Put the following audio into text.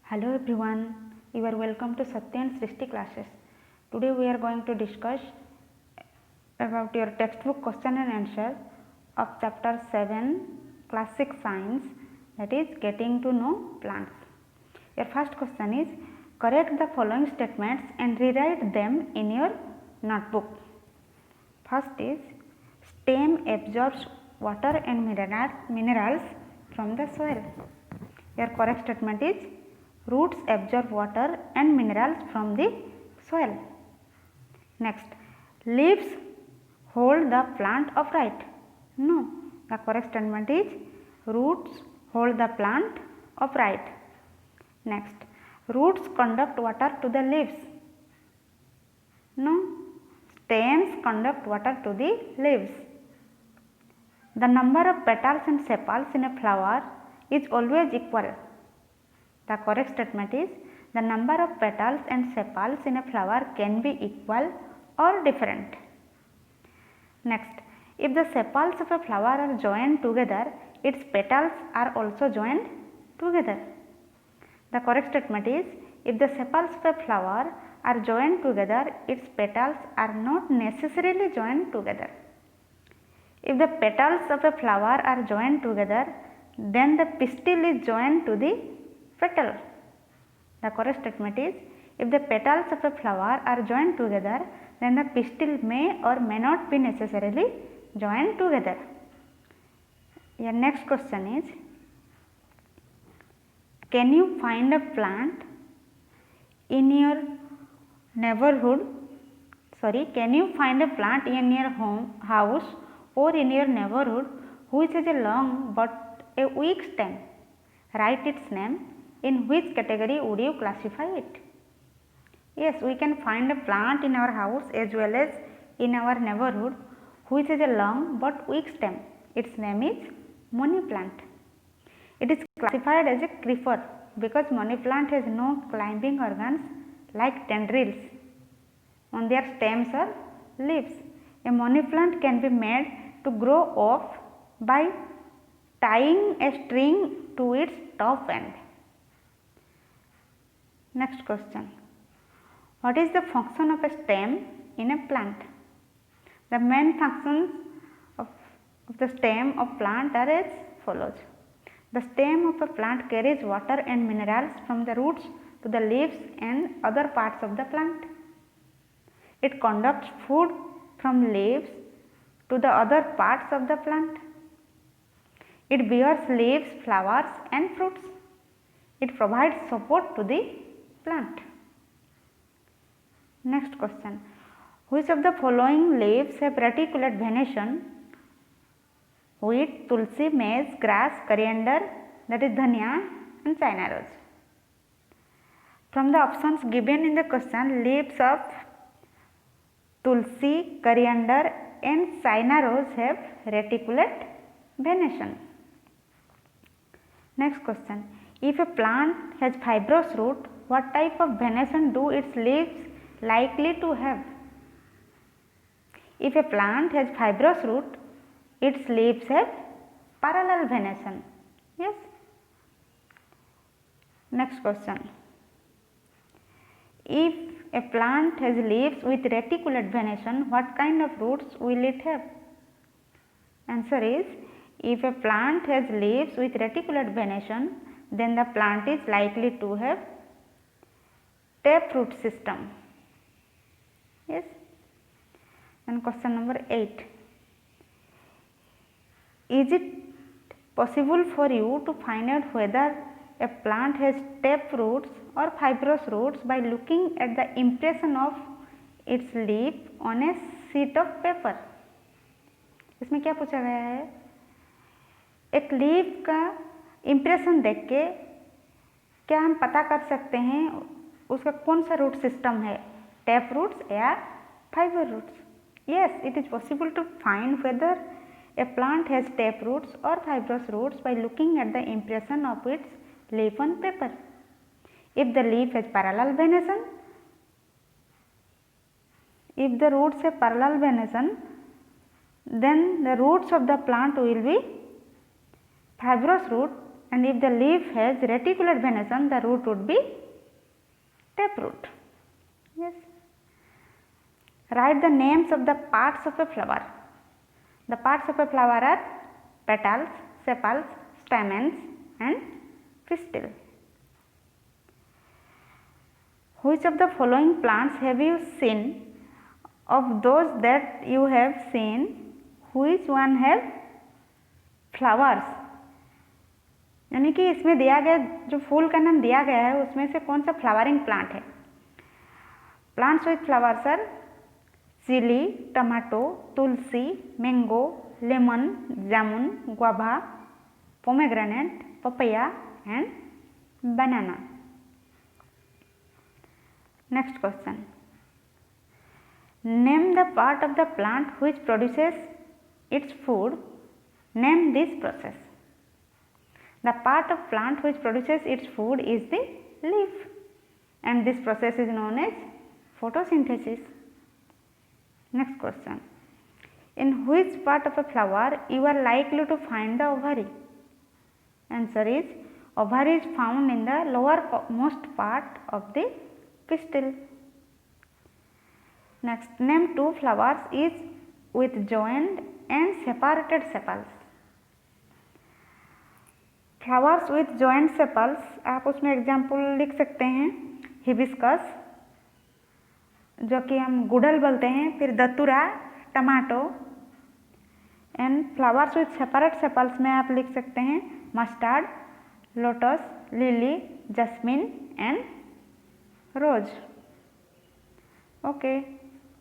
Hello everyone, you are welcome to Satya and Srishti classes. Today we are going to discuss about your textbook question and answer of chapter 7 class 6 science, that is getting to know plants. Your first question is correct the following statements and rewrite them in your notebook. First is stem absorbs water and minerals from the soil. Your correct statement is roots absorb water and minerals from the soil. Next, leaves hold the plant upright. No, the correct statement is roots hold the plant upright. Next, roots conduct water to the leaves. No, stems conduct water to the leaves. The number of petals and sepals in a flower is always equal. The correct statement is the number of petals and sepals in a flower can be equal or different. Next, if the sepals of a flower are joined together, its petals are also joined together. The correct statement is if the sepals of a flower are joined together, its petals are not necessarily joined together. If the petals of a flower are joined together, then the pistil is joined to the petal. The correct statement is if the petals of a flower are joined together, then the pistil may or may not be necessarily joined together. Your next question is can you find a plant in your neighborhood? Can you find a plant in your house or in your neighborhood which has a long but a weak stem? Write its name. In which category would you classify it? Yes, we can find a plant in our house as well as in our neighborhood which has a long but weak stem. Its name is money plant. It is classified as a creeper because money plant has no climbing organs like tendrils on their stems or leaves. A money plant can be made to grow off by tying a string to its top end. Next question. What is the function of a stem in a plant? The main functions of the stem of plant are as follows. The stem of a plant carries water and minerals from the roots to the leaves and other parts of the plant. It conducts food from leaves to the other parts of the plant. It bears leaves, flowers and fruits. It provides support to the plant. Next question. Which of the following leaves have reticulate venation? Wheat, tulsi, maize, grass, coriander, that is dhania and China rose. From the options given in the question, leaves of tulsi, coriander and China rose have reticulate venation. Next question. If a plant has fibrous root, what type of venation do its leaves likely to have? If a plant has fibrous root, its leaves have parallel venation. Yes. Next question. If a plant has leaves with reticulate venation, what kind of roots will it have? Answer is if a plant has leaves with reticulate venation, then the plant is likely to have taproot system. Yes. And question number 8. Is it possible for you to find out whether a plant has taproots or fibrous roots by looking at the impression of its leaf on a sheet of paper? इसमें क्या पूछा गया है? एक leaf का impression देख के क्या हम पता कर सकते हैं उसका कौन सा रूट सिस्टम है, टैप रूट्स या fibre roots? Yes, it is possible to find whether a plant has tap roots or fibrous roots by looking at the impression of its leaf on paper. If the leaf has parallel venation, if the roots have parallel venation, then the roots of the plant will be fibrous root and if the leaf has reticulate venation, the root would be taproot. Yes. Write the names of the parts of a flower. The parts of a flower are petals, sepals, stamens and pistil. Which of the following plants have you seen? Of those that you have seen, which one have flowers? यानी कि इसमें दिया गया जो फूल का नाम दिया गया है उसमें से कौन सा फ्लावरिंग प्लांट है? Plants with flowers are chilli, tomato, tulsi, mango, lemon, jamun, guava, pomegranate, papaya and banana. Next question. Name the part of the plant which produces its food. Name this process. The part of plant which produces its food is the leaf, and this process is known as photosynthesis. Next question. In which part of a flower you are likely to find the ovary? Answer is ovary is found in the lowermost part of the pistil. Next, name two flowers each with joined and separated sepals. Flowers with joint sepals, आप उसमें example लिख सकते हैं hibiscus जो कि हम गुड़हल बोलते हैं, फिर datura, tomato. And flowers with separate sepals में आप लिख सकते हैं mustard, lotus, lily, jasmine and rose. Okay.